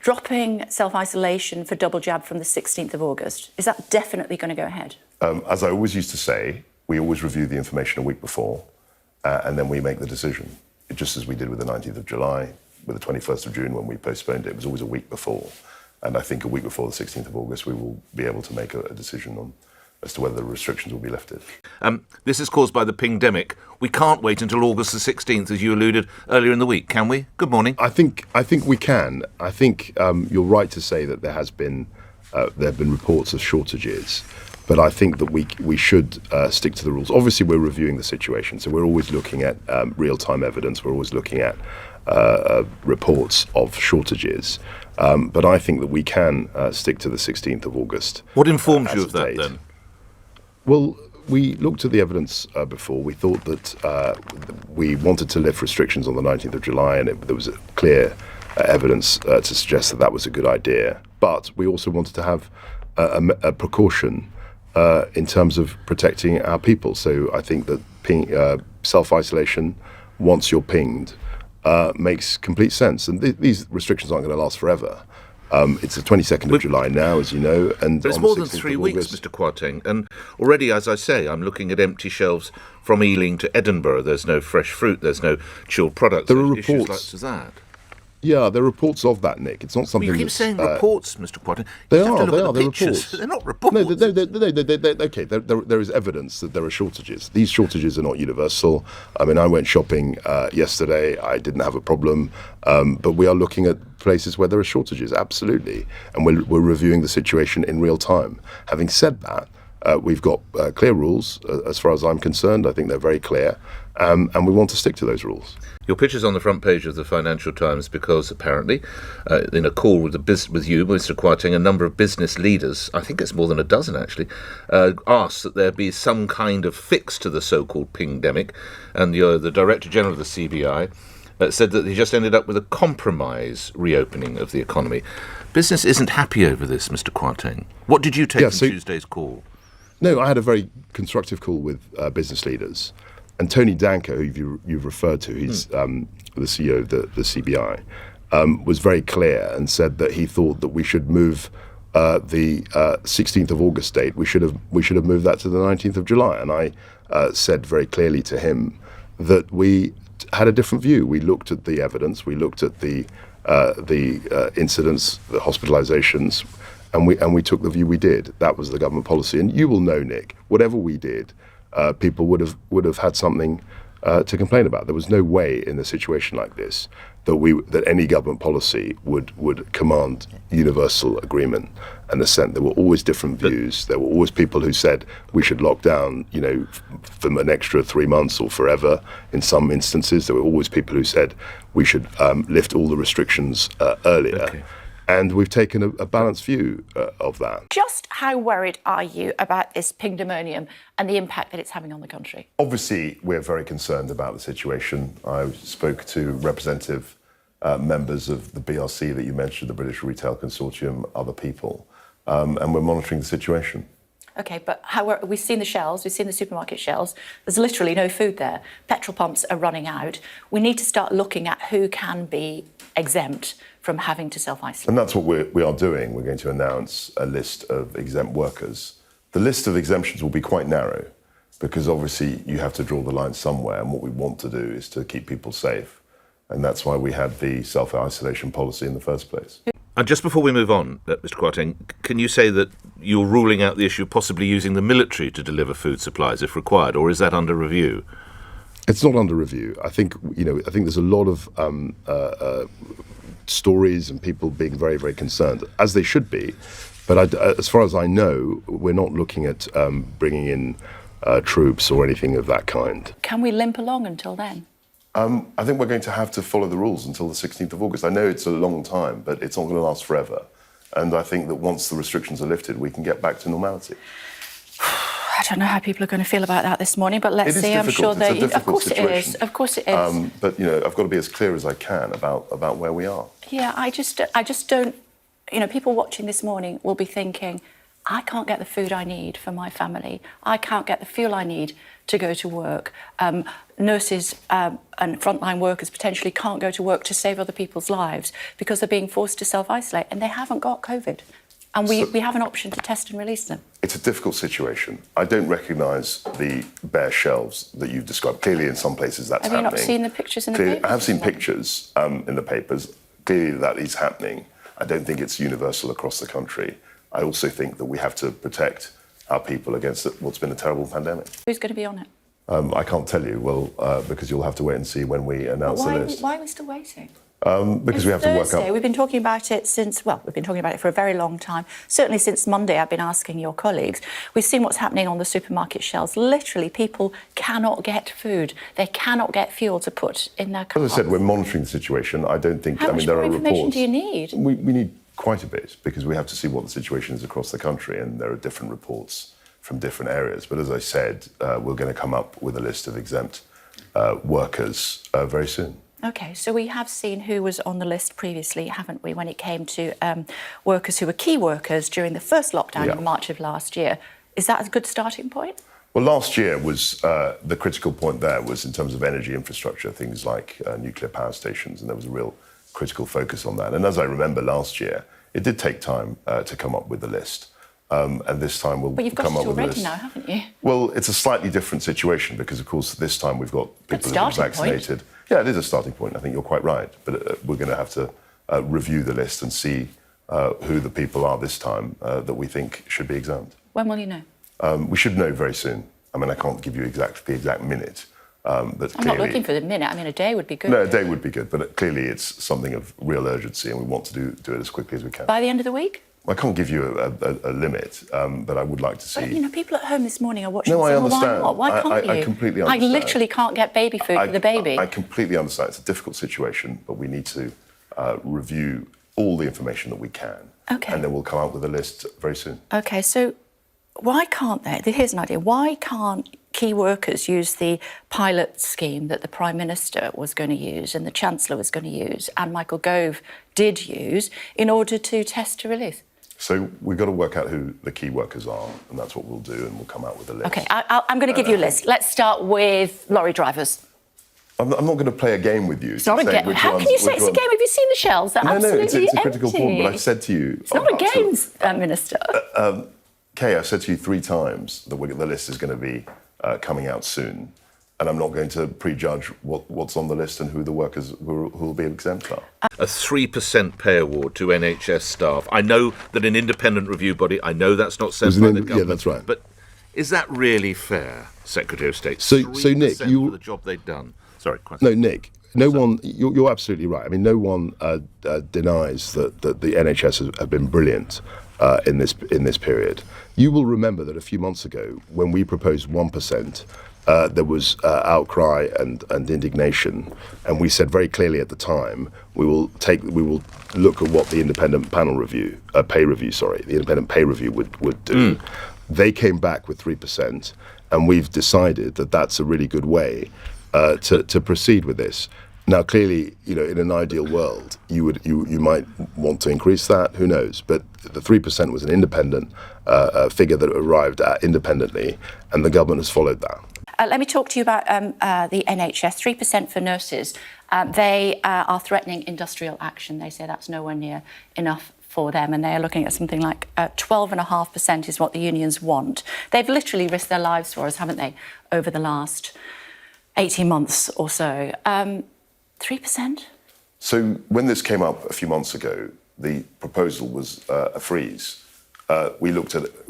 dropping self-isolation for double jab from the 16th of August, is that definitely going to go ahead? As I always used to say, we always review the information a week before and then we make the decision, just as we did with the 19th of July, with the 21st of June when we postponed it. It was always a week before. And I think a week before the 16th of August, we will be able to make a decision on as to whether the restrictions will be lifted. This is caused by the pingdemic. We can't wait until August the 16th, as you alluded earlier in the week, can we? Good morning. I think we can. I think you're right to say that there have been reports of shortages, but I think that we should stick to the rules. Obviously, we're reviewing the situation, so we're always looking at real-time evidence. We're always looking at reports of shortages. But I think that we can stick to the 16th of August. What informs you of that, then? Well, we looked at the evidence before. We thought that we wanted to lift restrictions on the 19th of July, and there was a clear evidence to suggest that that was a good idea. But we also wanted to have a precaution in terms of protecting our people. So I think that self-isolation, once you're pinged, makes complete sense. And these restrictions aren't going to last forever. It's the 22nd of July now, as you know. And it's more than 3 weeks, Mr. Kwarteng. And already, as I say, I'm looking at empty shelves from Ealing to Edinburgh. There's no fresh fruit. There's no chilled products. There are reports. Issues like that. Yeah, there are reports of that, Nick. It's not something. Well, you keep saying reports, Mr. Kwarteng. They are. They're reports. They're not reports. No, okay. There is evidence that there are shortages. These shortages are not universal. I mean, I went shopping yesterday. I didn't have a problem. But we are looking at places where there are shortages, absolutely, and we're reviewing the situation in real time. Having said that, we've got clear rules as far as I'm concerned. I think they're very clear, and we want to stick to those rules. Your picture's on the front page of the Financial Times because apparently, in a call with you, Mr. Kwarteng, a number of business leaders, I think it's more than a dozen actually, asked that there be some kind of fix to the so-called pingdemic, and the Director General of the CBI said that he just ended up with a compromise reopening of the economy. Business isn't happy over this, Mr. Kwarteng. What did you take from Tuesday's call? No, I had a very constructive call with business leaders. And Tony Danker, who you've referred to, he's the CEO of the CBI, was very clear and said that he thought that we should move the 16th of August date. We should have moved that to the 19th of July. And I said very clearly to him that we had a different view. We looked at the evidence, we looked at the incidents, the hospitalizations, and we took the view we did. That was the government policy. And you will know, Nick, whatever we did, people would have had something to complain about. There was no way in a situation like this that any government policy would command universal agreement and assent. There were always different views. There were always people who said we should lock down, for an extra 3 months or forever. In some instances, there were always people who said we should lift all the restrictions earlier. Okay. And we've taken a balanced view of that. Just how worried are you about this pingdemonium and the impact that it's having on the country? Obviously, we're very concerned about the situation. I spoke to representative members of the BRC that you mentioned, the British Retail Consortium, other people, and we're monitoring the situation. OK, but we've seen the shelves, we've seen the supermarket shelves. There's literally no food there. Petrol pumps are running out. We need to start looking at who can be exempt from having to self-isolate. And that's what we are doing. We're going to announce a list of exempt workers. The list of exemptions will be quite narrow because obviously you have to draw the line somewhere, and what we want to do is to keep people safe. And that's why we had the self-isolation policy in the first place. And just before we move on, Mr. Kwarteng, can you say that you're ruling out the issue of possibly using the military to deliver food supplies if required, or is that under review? It's not under review. I think there's a lot of stories and people being very, very concerned, as they should be. But as far as I know, we're not looking at bringing in troops or anything of that kind. Can we limp along until then? I think we're going to have to follow the rules until the 16th of August. I know it's a long time, but it's not going to last forever. And I think that once the restrictions are lifted, we can get back to normality. I don't know how people are going to feel about that this morning, but let's see. I'm sure they. Of course it is. Of course it is. But I've got to be as clear as I can about where we are. Yeah, I just don't. People watching this morning will be thinking, I can't get the food I need for my family. I can't get the fuel I need to go to work. Nurses and frontline workers potentially can't go to work to save other people's lives because they're being forced to self-isolate and they haven't got COVID. And we have an option to test and release them. It's a difficult situation. I don't recognise the bare shelves that you've described. Clearly, in some places that's happening. Have you not seen the pictures in the papers? I have seen pictures in the papers. Clearly, that is happening. I don't think it's universal across the country. I also think that we have to protect our people against what's been a terrible pandemic. Who's going to be on it? I can't tell you, because you'll have to wait and see when we announce the list. Why are we still waiting? Because we have to work out. We've been talking about it we've been talking about it for a very long time. Certainly since Monday, I've been asking your colleagues. We've seen what's happening on the supermarket shelves. Literally, people cannot get food. They cannot get fuel to put in their cars. As I said, we're monitoring the situation. I don't think. How much there more are information reports. do you need? We need quite a bit because we have to see what the situation is across the country, and there are different reports from different areas. But as I said, we're going to come up with a list of exempt workers very soon. OK, so we have seen who was on the list previously, haven't we, when it came to workers who were key workers during the first lockdown in March of last year. Is that a good starting point? Well, last year was the critical point there was in terms of energy infrastructure, things like nuclear power stations, and there was a real critical focus on that. And as I remember last year, it did take time to come up with the list. And this time we'll come up with a list. But you've got it already now, haven't you? Well, it's a slightly different situation because, of course, this time we've got people who've been vaccinated. Point. Yeah, it is a starting point. I think you're quite right. But we're going to have to review the list and see who the people are this time that we think should be exempt. When will you know? We should know very soon. I mean, I can't give you the exact minute. But I'm not looking for the minute. I mean, a day would be good. No, a day would be good. But clearly it's something of real urgency and we want to do it as quickly as we can. By the end of the week? I can't give you a limit, but I would like to see. But, you know, people at home this morning are watching. No, I saying, understand. Well, why not? Why can't you? I completely understand. I literally can't get baby food for the baby. I completely understand. It's a difficult situation, but we need to review all the information that we can. Okay. And then we'll come out with a list very soon. Okay, so why can't they? Here's an idea. Why can't key workers use the pilot scheme that the Prime Minister was going to use and the Chancellor was going to use and Michael Gove did use in order to test to release? So we've got to work out who the key workers are, and that's what we'll do, and we'll come out with a list. OK, I'm going to give you a list. Let's start with lorry drivers. I'm not going to play a game with you. It's not a game. How can you say it's a game? Have you seen the shelves? They're absolutely empty. It's a critical point, but I've said to you... It's not a game, Minister. Kay, I've said to you 3 times that the list is going to be coming out soon, and I'm not going to prejudge what's on the list and who the workers who will be exempt are. A 3% pay award to NHS staff. I know that an independent review body, I know that's not sent by the government. Yeah, that's right. But is that really fair, Secretary of State? So Nick, for the job they've done. Sorry, Kwasi. No, Nick. No one. You're absolutely right. I mean, no one denies that the NHS have been brilliant in this period. You will remember that a few months ago, when we proposed 1%, there was outcry and indignation, and we said very clearly at the time we will look at what the independent the independent pay review would do. They came back with 3%, and we've decided that that's a really good way to proceed with this. Now, clearly, you know, in an ideal world, you might want to increase that. Who knows? But the 3% was an independent figure that arrived at independently, and the government has followed that. Let me talk to you about the NHS. 3% for nurses. They are threatening industrial action. They say that's nowhere near enough for them, and they are looking at something like 12.5% is what the unions want. They've literally risked their lives for us, haven't they, over the last 18 months or so. 3%? So when this came up a few months ago, the proposal was a freeze. We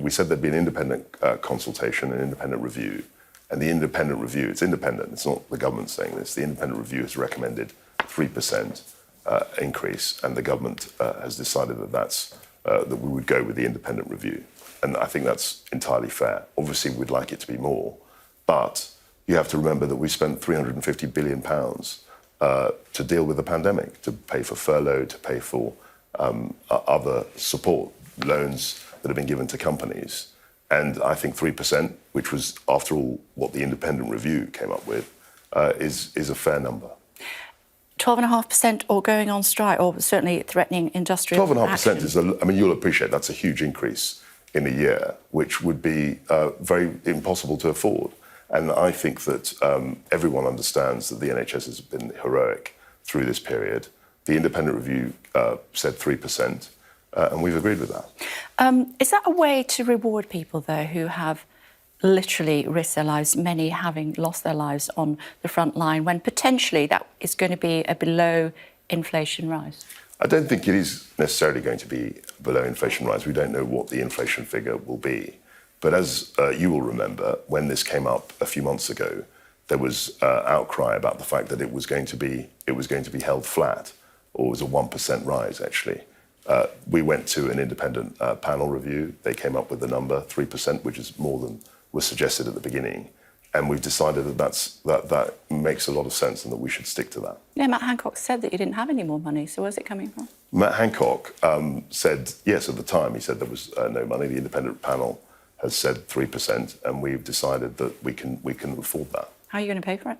said there'd be an independent consultation, an independent review, and the independent review, it's independent, it's not the government saying this, the independent review has recommended 3% increase, and the government has decided that we would go with the independent review. And I think that's entirely fair. Obviously, we'd like it to be more, but you have to remember that we spent £350 billion to deal with the pandemic, to pay for furlough, to pay for other support, loans that have been given to companies. And I think 3%, which was, after all, what the independent review came up with, is a fair number. 12.5% or going on strike, or certainly threatening industrial 12.5% is, I mean, you'll appreciate that's a huge increase in a year, which would be very impossible to afford. And I think that everyone understands that the NHS has been heroic through this period. The independent review said 3%, and we've agreed with that. Is that a way to reward people, though, who have literally risked their lives, many having lost their lives on the front line, when potentially that is going to be a below inflation rise? I don't think it is necessarily going to be below inflation rise. We don't know what the inflation figure will be. But as you will remember, when this came up a few months ago, there was outcry about the fact that it was going to be held flat, or it was a 1% rise, actually. We went to an independent panel review. They came up with the number 3%, which is more than was suggested at the beginning. And we've decided that makes a lot of sense and that we should stick to that. Yeah, Matt Hancock said that you didn't have any more money, so where's it coming from? Matt Hancock said, yes, at the time, he said there was no money. The independent panel has said 3%, and we've decided that we can afford that. How are you going to pay for it?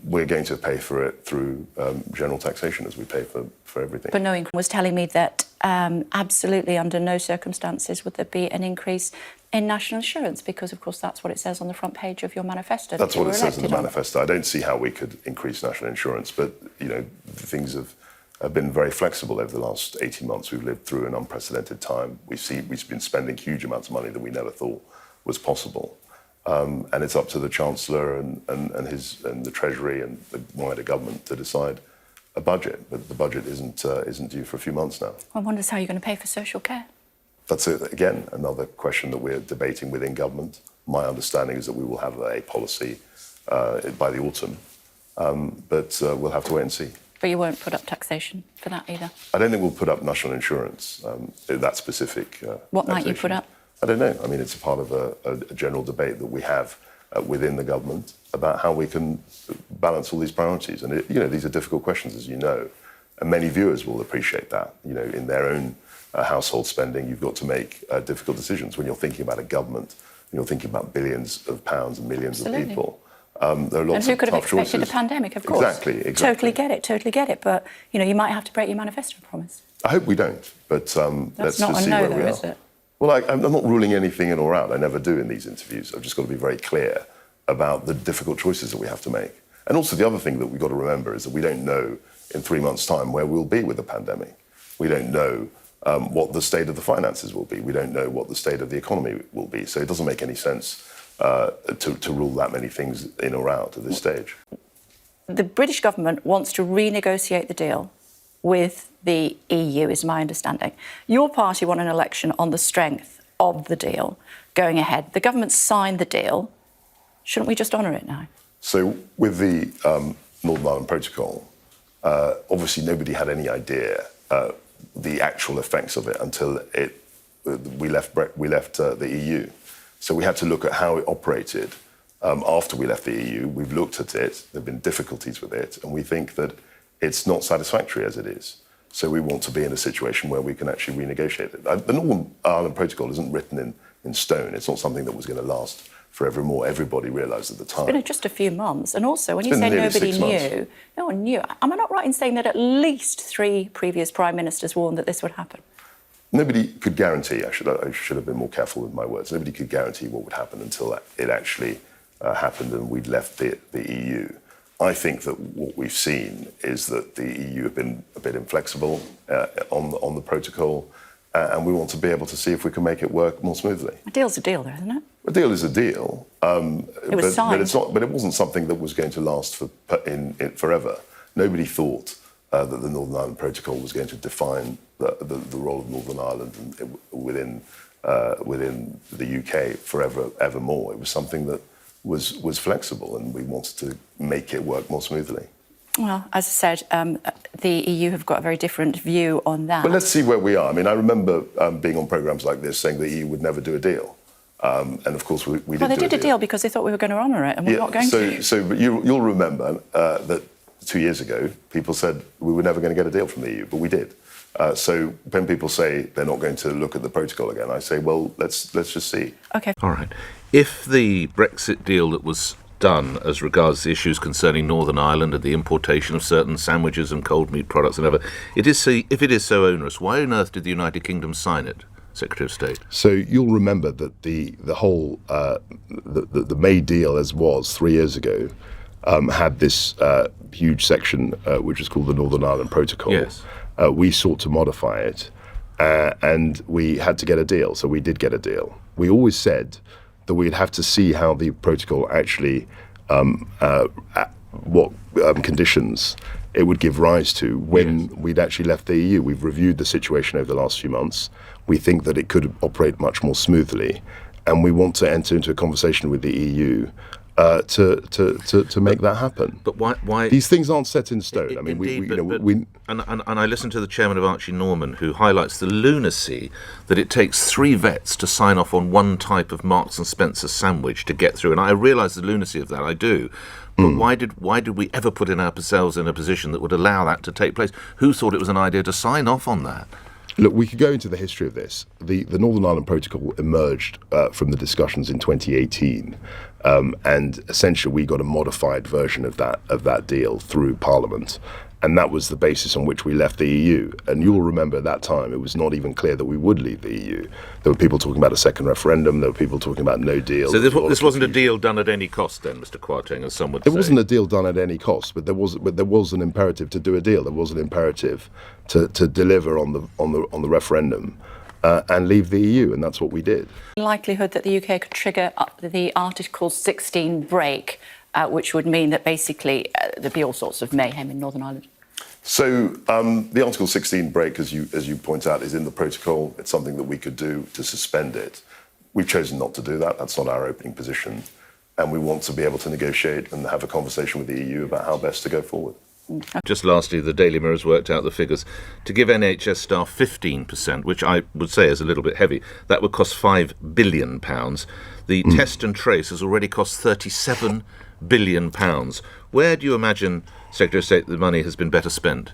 We're going to pay for it through general taxation, as we pay for everything. But no increase. Was telling me that absolutely under no circumstances would there be an increase in national insurance, because of course that's what it says on the front page of your manifesto. That's what it says in the manifesto. I don't see how we could increase national insurance, but things have been very flexible over the last 18 months. We've lived through an unprecedented time. We've been spending huge amounts of money that we never thought was possible. And it's up to the Chancellor and the Treasury and the wider government to decide a budget. But the budget isn't due for a few months now. I wonder how you're going to pay for social care. That's, again, another question that we're debating within government. My understanding is that we will have a policy by the autumn, but we'll have to wait and see. But you won't put up taxation for that either? I don't think we'll put up national insurance, that specific What might you taxation. put up? I don't know. I mean, it's a part of a general debate that we have within the government about how we can balance all these priorities. And, these are difficult questions, as you know, and many viewers will appreciate that. In their own household spending, you've got to make difficult decisions. When you're thinking about a government, you're thinking about billions of pounds and millions Absolutely. of people. There are lots of tough choices. And who could have expected a pandemic, of course? Exactly. Totally get it. But, you might have to break your manifesto promise. I hope we don't, but let's just see where we are. Is it? Well, I'm not ruling anything in or out. I never do in these interviews. I've just got to be very clear about the difficult choices that we have to make. And also the other thing that we've got to remember is that we don't know in 3 months' time where we'll be with the pandemic. We don't know what the state of the finances will be. We don't know what the state of the economy will be. So it doesn't make any sense to rule that many things in or out at this stage. The British government wants to renegotiate the deal with the EU, is my understanding. Your party won an election on the strength of the deal going ahead. The government signed the deal. Shouldn't we just honour it now? So with the Northern Ireland Protocol, obviously nobody had any idea the actual effects of it until we left the EU. So we had to look at how it operated after we left the EU. We've looked at it. There have been difficulties with it, and we think that it's not satisfactory as it is. So we want to be in a situation where we can actually renegotiate it. The Northern Ireland Protocol isn't written in stone. It's not something that was going to last forevermore. Everybody realised at the time. It's been just a few months. And also, when you It's say been nearly nobody 6 months. knew, no one knew. Am I not right in saying that at least 3 previous prime ministers warned that this would happen? Nobody could guarantee, I should have been more careful with my words, nobody could guarantee what would happen until it actually happened and we'd left the EU. I think that what we've seen is that the EU have been a bit inflexible on the protocol, and we want to be able to see if we can make it work more smoothly. A deal's a deal, though, isn't it? A deal is a deal, It was signed. but it wasn't something that was going to last forever. Nobody thought that the Northern Ireland Protocol was going to define the role of Northern Ireland within the UK evermore. It was something that was flexible, and we wanted to make it work more smoothly. Well, as I said, the EU have got a very different view on that. But let's see where we are. I mean, I remember being on programmes like this saying the EU would never do a deal. And of course, we did. Well, they did a deal because they thought we were going to honour it, and we're not going to. But you'll remember that 2 years ago, people said we were never going to get a deal from the EU, but we did. So when people say they're not going to look at the protocol again, I say, well, let's just see. OK. All right. If the Brexit deal that was done as regards the issues concerning Northern Ireland and the importation of certain sandwiches and cold meat products and other, if it is so onerous, why on earth did the United Kingdom sign it? Secretary of State? So you'll remember that the whole the May deal, as was 3 years ago, had this huge section which is called the Northern Ireland Protocol. Yes. We sought to modify it, and we had to get a deal. So we did get a deal. We always said that we'd have to see how the protocol actually, what conditions it would give rise to when we'd actually left the EU. We've reviewed the situation over the last few months. We think that it could operate much more smoothly, and we want to enter into a conversation with the EU to make that happen. But why These things aren't set in stone. I mean, and I listened to the chairman of Archie Norman, who highlights the lunacy that it takes 3 vets to sign off on one type of Marks and Spencer sandwich to get through. And I realise the lunacy of that. I do. But why did we ever put ourselves in a position that would allow that to take place? Who thought it was an idea to sign off on that? Look, we could go into the history of this. The Northern Ireland Protocol emerged from the discussions in 2018, and essentially we got a modified version of that deal through Parliament, and that was the basis on which we left the EU. And you'll remember at that time it was not even clear that we would leave the EU. There were people talking about a second referendum. There were people talking about no deal. So this wasn't a deal done at any cost, then, Mr. Kwarteng, as some would say. It wasn't a deal done at any cost, but there was an imperative to do a deal. There was an imperative to deliver on the referendum and leave the EU, and that's what we did. Likelihood that the UK could trigger the Article 16 break, which would mean that basically there'd be all sorts of mayhem in Northern Ireland. So the Article 16 break, as you point out, is in the protocol. It's something that we could do to suspend it. We've chosen not to do that. That's not our opening position. And we want to be able to negotiate and have a conversation with the EU about how best to go forward. Just lastly, the Daily Mirror's worked out the figures. To give NHS staff 15%, which I would say is a little bit heavy, that would cost £5 billion. The test and trace has already cost £37 billion. Where do you imagine, Secretary of State, the money has been better spent?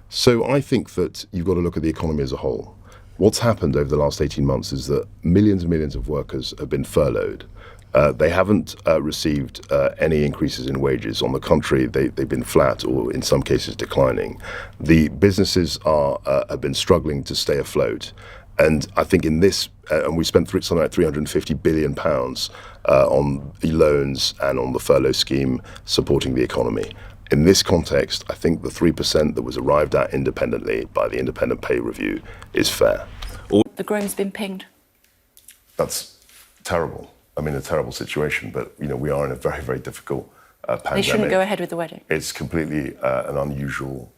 So I think that you've got to look at the economy as a whole. What's happened over the last 18 months is that millions and millions of workers have been furloughed. They haven't received any increases in wages. On the contrary, they've been flat or in some cases declining. The businesses have been struggling to stay afloat. And I think in this, and we spent something like £350 billion on the loans and on the furlough scheme supporting the economy. In this context, I think the 3% that was arrived at independently by the Independent Pay Review is fair. The groom's been pinged. That's terrible. I mean, a terrible situation, but we are in a very, very difficult pandemic. They shouldn't go ahead with the wedding. It's completely an unusual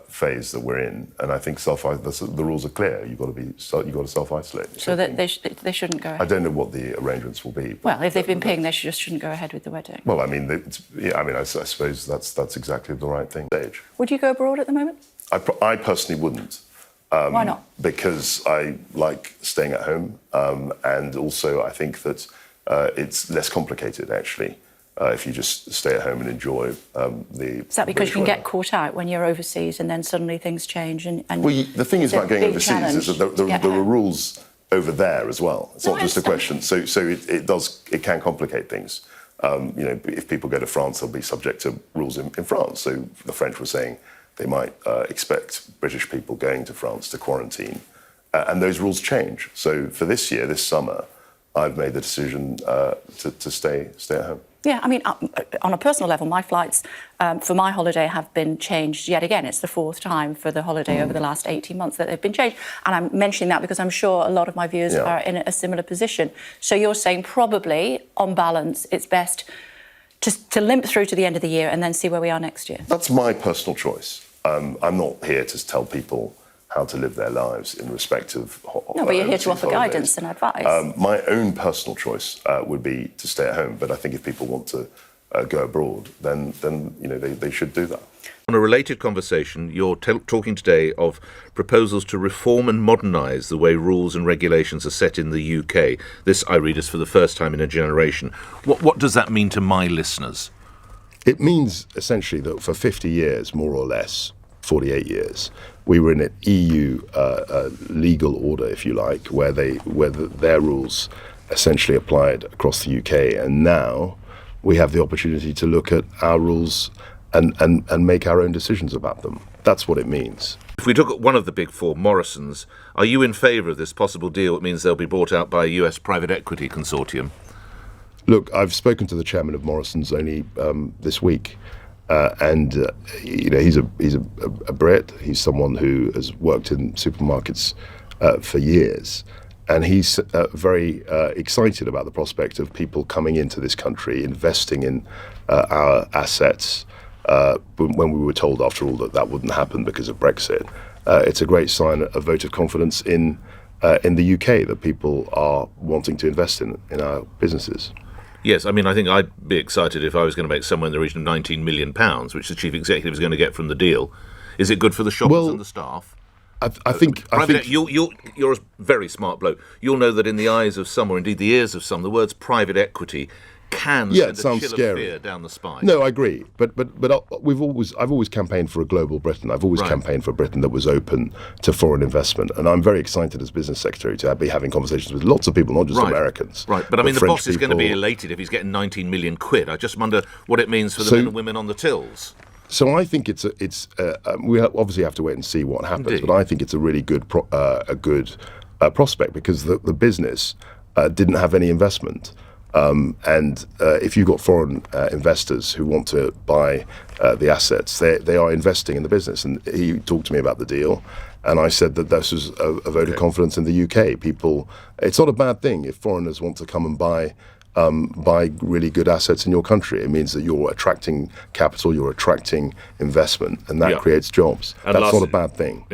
phase that we're in, and I think the rules are clear. You've got to self-isolate. So that they shouldn't go ahead. I don't know what the arrangements will be. Well, if they've been pinged, they just shouldn't go ahead with the wedding. Well, I mean, I suppose that's exactly the right thing. Would you go abroad at the moment? I personally wouldn't. Why not? Because I like staying at home, and also I think that it's less complicated, actually, if you just stay at home and enjoy the... Is that because you can get caught out when you're overseas and then suddenly things change? And well, the thing is about going overseas is that there are rules over there as well. It's not just a question. So it can complicate things. If people go to France, they'll be subject to rules in France. So the French were saying they might expect British people going to France to quarantine. And those rules change. So for this year, this summer, I've made the decision to stay at home. Yeah, I mean, on a personal level, my flights for my holiday have been changed yet again. It's the 4th time for the holiday over the last 18 months that they've been changed. And I'm mentioning that because I'm sure a lot of my viewers are in a similar position. So you're saying probably, on balance, it's best to limp through to the end of the year and then see where we are next year. That's my personal choice. I'm not here to tell people how to live their lives in respect of... No, but you're here to offer guidance and advice. My own personal choice would be to stay at home, but I think if people want to go abroad, then they should do that. On a related conversation, you're talking today of proposals to reform and modernise the way rules and regulations are set in the UK. This, I read, is for the first time in a generation. What does that mean to my listeners? It means essentially that for 50 years, more or less, 48 years, we were in an EU legal order, if you like, where their rules essentially applied across the UK. And now we have the opportunity to look at our rules and make our own decisions about them. That's what it means. If we look at one of the big four, Morrisons, are you in favour of this possible deal? It means they'll be bought out by a US private equity consortium. Look, I've spoken to the chairman of Morrisons only this week, and he's a Brit. He's someone who has worked in supermarkets for years, and he's very excited about the prospect of people coming into this country, investing in our assets. When we were told, after all, that wouldn't happen because of Brexit, it's a great sign, a vote of confidence in the UK, that people are wanting to invest in our businesses. Yes, I mean, I think I'd be excited if I was going to make somewhere in the region of £19 million, which the chief executive is going to get from the deal. Is it good for the shoppers and the staff? I think you're a very smart bloke. You'll know that in the eyes of some, or indeed the ears of some, the words private equity can send a chill of fear down the spine. No, I agree. But I've always campaigned for a global Britain. I've always campaigned for a Britain that was open to foreign investment. And I'm very excited as business secretary to be having conversations with lots of people, not just Americans. Right, but I mean, the boss is going to be elated if he's getting 19 million quid. I just wonder what it means for the men and women on the tills. So I think we obviously have to wait and see what happens. Indeed. But I think it's a really good prospect, because the business didn't have any investment. And if you've got foreign investors who want to buy the assets, they are investing in the business. And he talked to me about the deal, and I said that this was a vote of confidence in the UK. It's not a bad thing if foreigners want to come and buy really good assets in your country. It means that you're attracting capital, you're attracting investment, and that creates jobs. And that's not a bad thing.